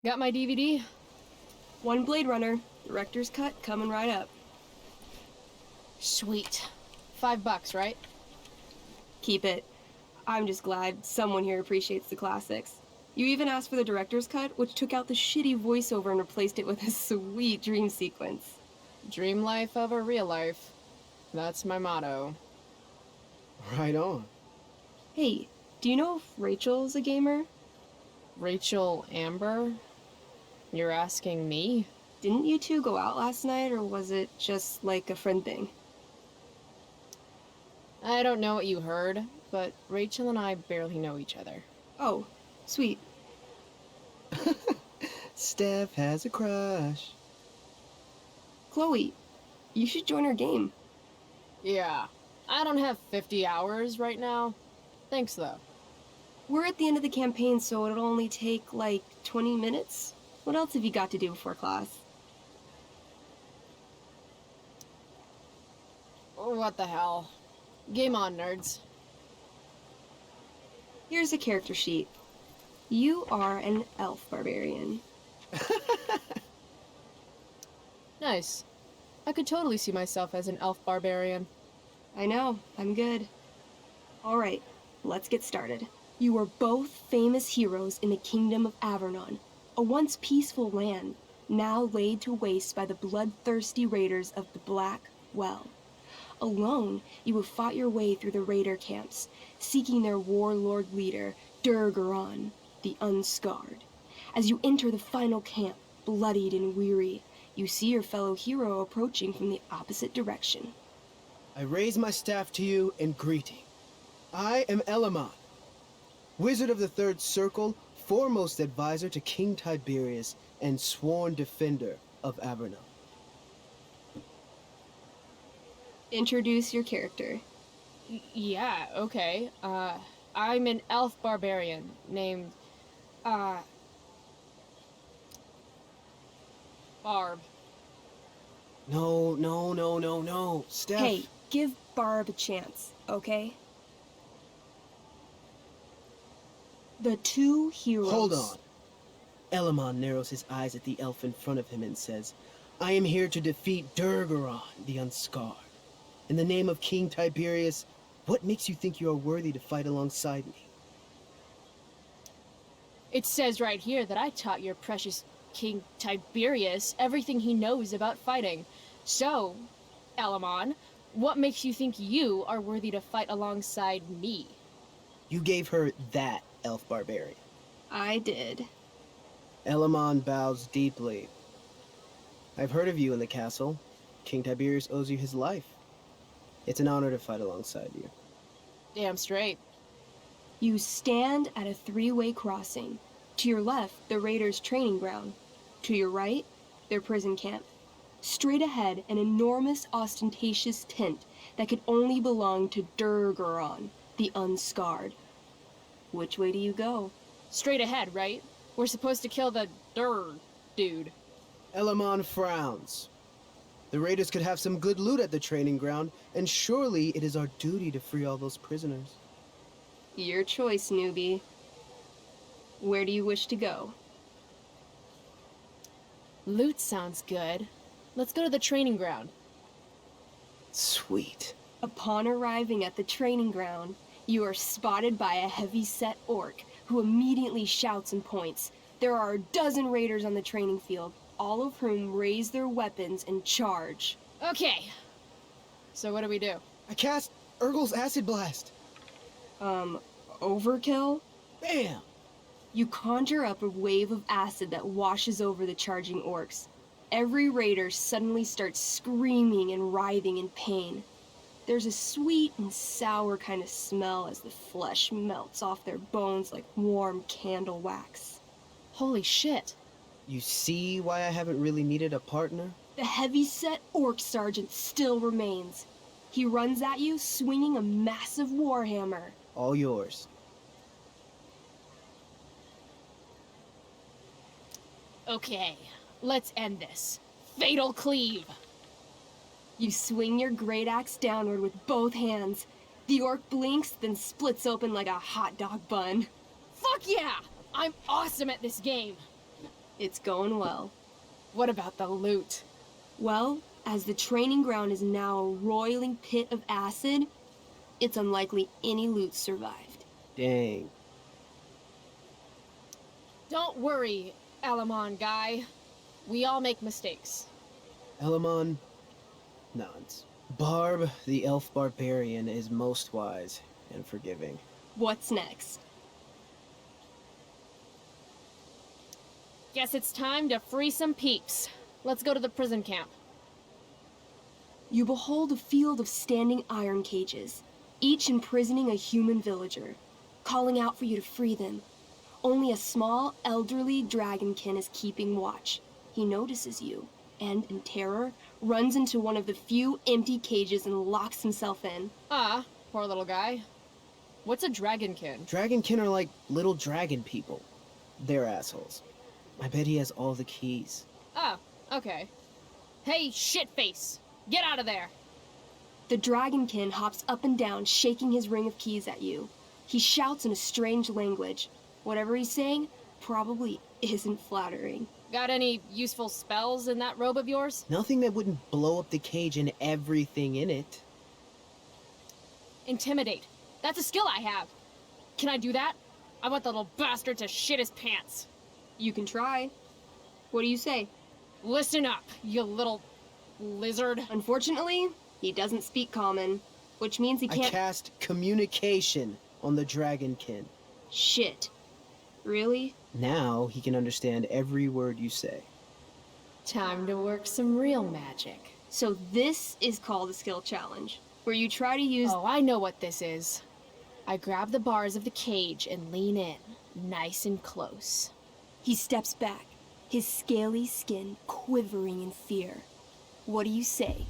Got my DVD? One Blade Runner, director's cut coming right up. Sweet. $5, right? Keep it. I'm just glad someone here appreciates the classics. You even asked for the director's cut, which took out the shitty voiceover and replaced it with a sweet dream sequence. Dream life over real life. That's my motto. Right on. Hey, do you know if Rachel's a gamer? Rachel Amber? You're asking me? Didn't you two go out last night, or was it just like a friend thing? I don't know what you heard, but Rachel and I barely know each other. Oh, sweet. Steph has a crush. Chloe, you should join our game. Yeah. I don't have 50 hours right now. Thanks, though. We're at the end of the campaign, so it'll only take, like, 20 minutes. What else have you got to do before class? What the hell? Game on, nerds. Here's a character sheet. You are an elf barbarian. Nice. I could totally see myself as an elf barbarian. I know, I'm good. Alright, let's get started. You are both famous heroes in the kingdom of Avernon, a once peaceful land, now laid to waste by the bloodthirsty raiders of the Black Well. Alone, you have fought your way through the raider camps, seeking their warlord leader, Durgaron, the Unscarred. As you enter the final camp, bloodied and weary, you see your fellow hero approaching from the opposite direction. I raise my staff to you in greeting. I am Elamon, Wizard of the Third Circle, foremost advisor to King Tiberius, and sworn defender of Avernon. Introduce your character. Yeah, okay. I'm an elf barbarian named, Barb. No. Steph. Hey, give Barb a chance, okay? The two heroes... Hold on. Elamon narrows his eyes at the elf in front of him and says, I am here to defeat Durgaron, the Unscarred. In the name of King Tiberius, what makes you think you are worthy to fight alongside me? It says right here that I taught your precious King Tiberius everything he knows about fighting. So, Elamon, what makes you think you are worthy to fight alongside me? You gave her that, elf barbarian. I did. Elamon bows deeply. I've heard of you in the castle. King Tiberius owes you his life. It's an honor to fight alongside you. Damn straight. You stand at a three-way crossing. To your left, the raiders' training ground. To your right, their prison camp. Straight ahead, an enormous, ostentatious tent that could only belong to Durgaron, the Unscarred. Which way do you go? Straight ahead, right? We're supposed to kill the dude. Elamon frowns. The raiders could have some good loot at the training ground, and surely it is our duty to free all those prisoners. Your choice, newbie. Where do you wish to go? Loot sounds good. Let's go to the training ground. Sweet. Upon arriving at the training ground, you are spotted by a heavy-set orc who immediately shouts and points. There are a dozen raiders on the training field, all of whom raise their weapons and charge. Okay. So what do we do? I cast Urgel's Acid Blast. Overkill? Bam! You conjure up a wave of acid that washes over the charging orcs. Every raider suddenly starts screaming and writhing in pain. There's a sweet and sour kind of smell as the flesh melts off their bones like warm candle wax. Holy shit. You see why I haven't really needed a partner? The heavy-set orc sergeant still remains. He runs at you, swinging a massive warhammer. All yours. Okay, let's end this. Fatal cleave! You swing your great axe downward with both hands. The orc blinks, then splits open like a hot dog bun. Fuck yeah! I'm awesome at this game! It's going well. What about the loot? Well, as the training ground is now a roiling pit of acid, it's unlikely any loot survived. Dang. Don't worry, Alamon guy. We all make mistakes. Elamon, nods. Barb, the elf barbarian, is most wise and forgiving. What's next? Guess it's time to free some peeps. Let's go to the prison camp. You behold a field of standing iron cages, each imprisoning a human villager, calling out for you to free them. Only a small, elderly dragonkin is keeping watch. He notices you, and in terror, runs into one of the few empty cages and locks himself in. Ah, poor little guy. What's a dragonkin? Dragonkin are like little dragon people. They're assholes. I bet he has all the keys. Oh, okay. Hey, shitface! Get out of there! The dragonkin hops up and down, shaking his ring of keys at you. He shouts in a strange language. Whatever he's saying probably isn't flattering. Got any useful spells in that robe of yours? Nothing that wouldn't blow up the cage and everything in it. Intimidate. That's a skill I have. Can I do that? I want the little bastard to shit his pants. You can try. What do you say? Listen up, you little lizard. Unfortunately, he doesn't speak common, which means he I can't— cast communication on the dragonkin. Shit. Really? Now he can understand every word you say. Time to work some real magic. So this is called a skill challenge, where you try to use— Oh, I know what this is. I grab the bars of the cage and lean in, nice and close. He steps back, his scaly skin quivering in fear. What do you say?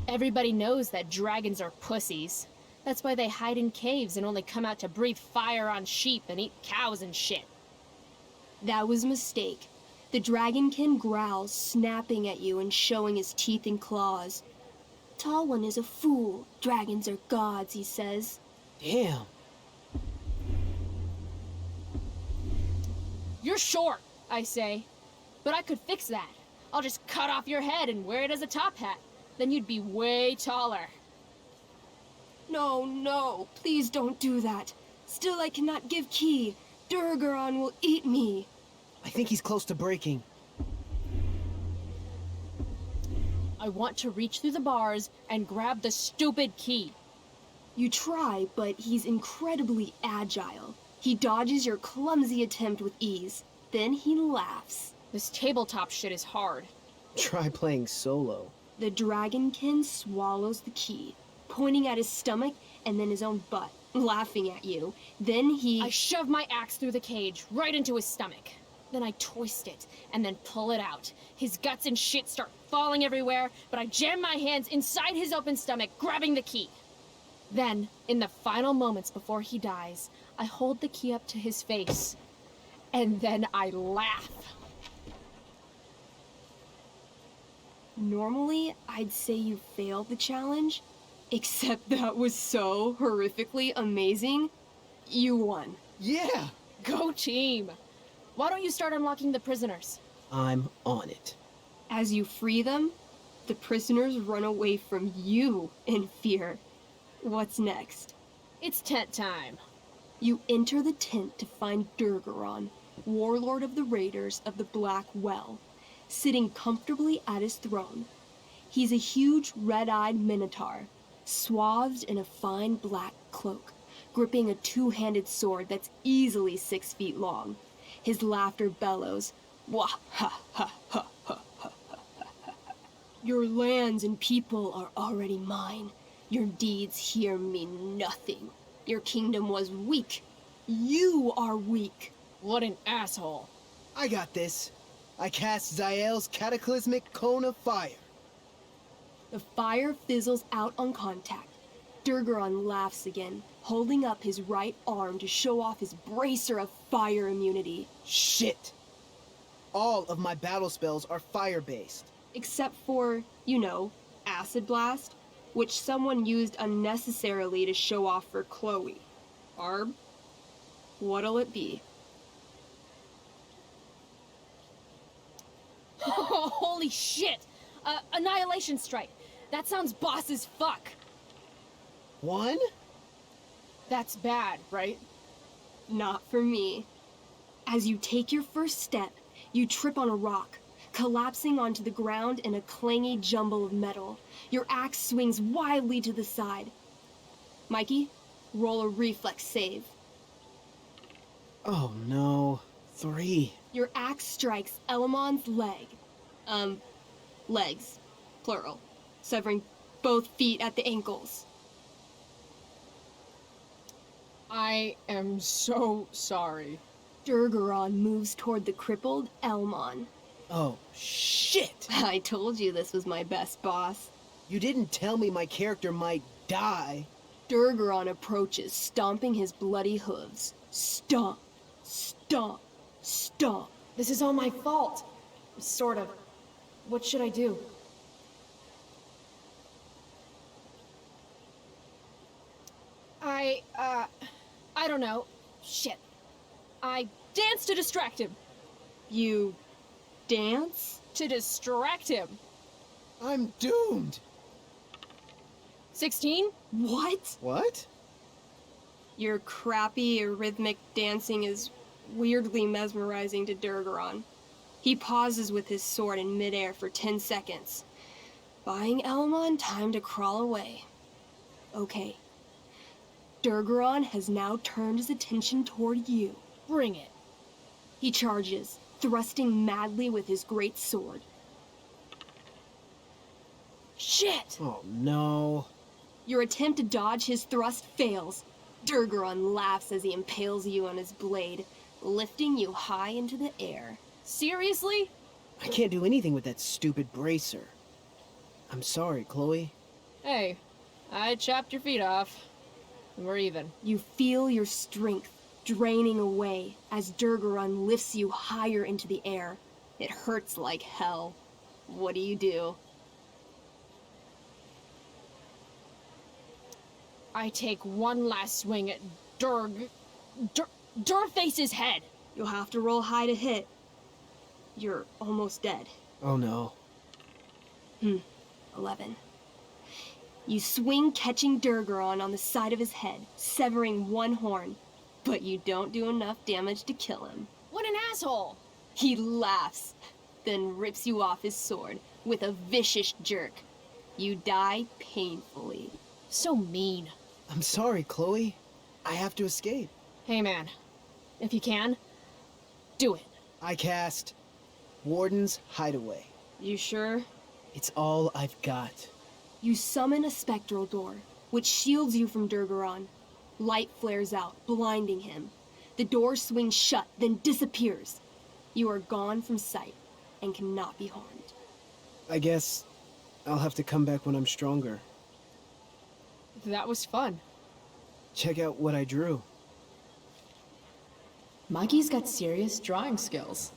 Everybody knows that dragons are pussies. That's why they hide in caves and only come out to breathe fire on sheep and eat cows and shit. That was a mistake. The dragonkin growls, snapping at you and showing his teeth and claws. Tall One is a fool. Dragons are gods, he says. Damn. You're short, I say. But I could fix that. I'll just cut off your head and wear it as a top hat. Then you'd be way taller. No, no, please don't do that. Still I cannot give key. Durgaron will eat me. I think he's close to breaking. I want to reach through the bars and grab the stupid key. You try, but he's incredibly agile. He dodges your clumsy attempt with ease. Then he laughs. This tabletop shit is hard. Try playing solo. The dragonkin swallows the key, pointing at his stomach and then his own butt, laughing at you. Then I shove my axe through the cage, right into his stomach. Then I twist it, and then pull it out. His guts and shit start falling everywhere, but I jam my hands inside his open stomach, grabbing the key. Then, in the final moments before he dies, I hold the key up to his face. And then I laugh. Normally, I'd say you failed the challenge, except that was so horrifically amazing. You won. Yeah! Go team! Why don't you start unlocking the prisoners? I'm on it. As you free them, the prisoners run away from you in fear. What's next? It's tent time. You enter the tent to find Durgaron, warlord of the Raiders of the Black Well, sitting comfortably at his throne. He's a huge red-eyed minotaur, swathed in a fine black cloak, gripping a two-handed sword that's easily 6 feet long. His laughter bellows, "Wah ha ha ha ha ha ha ha. Your lands and people are already mine. Your deeds here mean nothing. Your kingdom was weak. You are weak." What an asshole. I got this. I cast Zael's cataclysmic cone of fire. The fire fizzles out on contact. Durgaron laughs again, holding up his right arm to show off his bracer of fire immunity. Shit! All of my battle spells are fire-based. Except for, you know, Acid Blast, which someone used unnecessarily to show off for Chloe. Barb, what'll it be? Holy shit! Annihilation Strike. That sounds boss as fuck. One? That's bad, right? Not for me. As you take your first step, you trip on a rock, collapsing onto the ground in a clangy jumble of metal. Your axe swings wildly to the side. Mikey, roll a reflex save. Oh no. 3. Your axe strikes Elamon's leg. Legs. Plural. Severing both feet at the ankles. I am so sorry. Durgaron moves toward the crippled Elmon. Oh, shit! I told you this was my best boss. You didn't tell me my character might die. Durgaron approaches, stomping his bloody hooves. Stomp, stomp, stomp. This is all my fault. Sort of. What should I do? I don't know. Shit. I dance to distract him. You dance? To distract him. I'm doomed. 16? What? What? Your crappy, arrhythmic dancing is weirdly mesmerizing to Durgaron. He pauses with his sword in midair for 10 seconds, buying Elmon time to crawl away. Okay. Durgaron has now turned his attention toward you. Bring it. He charges, thrusting madly with his great sword. Shit! Oh no. Your attempt to dodge his thrust fails. Durgaron laughs as he impales you on his blade, lifting you high into the air. Seriously? I can't do anything with that stupid bracer. I'm sorry, Chloe. Hey, I chopped your feet off. We're even. You feel your strength draining away as Durgaron lifts you higher into the air. It hurts like hell. What do? I take one last swing at Durface's head. You'll have to roll high to hit. You're almost dead. Oh no. 11. You swing, catching Durgaron on the side of his head, severing one horn, but you don't do enough damage to kill him. What an asshole! He laughs, then rips you off his sword with a vicious jerk. You die painfully. So mean. I'm sorry, Chloe. I have to escape. Hey man, if you can, do it. I cast Warden's Hideaway. You sure? It's all I've got. You summon a spectral door, which shields you from Durgaron. Light flares out, blinding him. The door swings shut, then disappears. You are gone from sight and cannot be harmed. I guess I'll have to come back when I'm stronger. That was fun. Check out what I drew. Mikey's got serious drawing skills.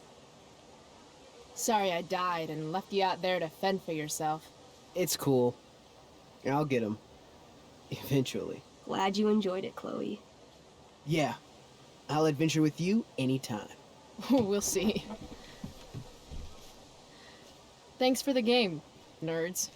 Sorry I died and left you out there to fend for yourself. It's cool. I'll get him. Eventually. Glad you enjoyed it, Chloe. Yeah. I'll adventure with you anytime. We'll see. Thanks for the game, nerds.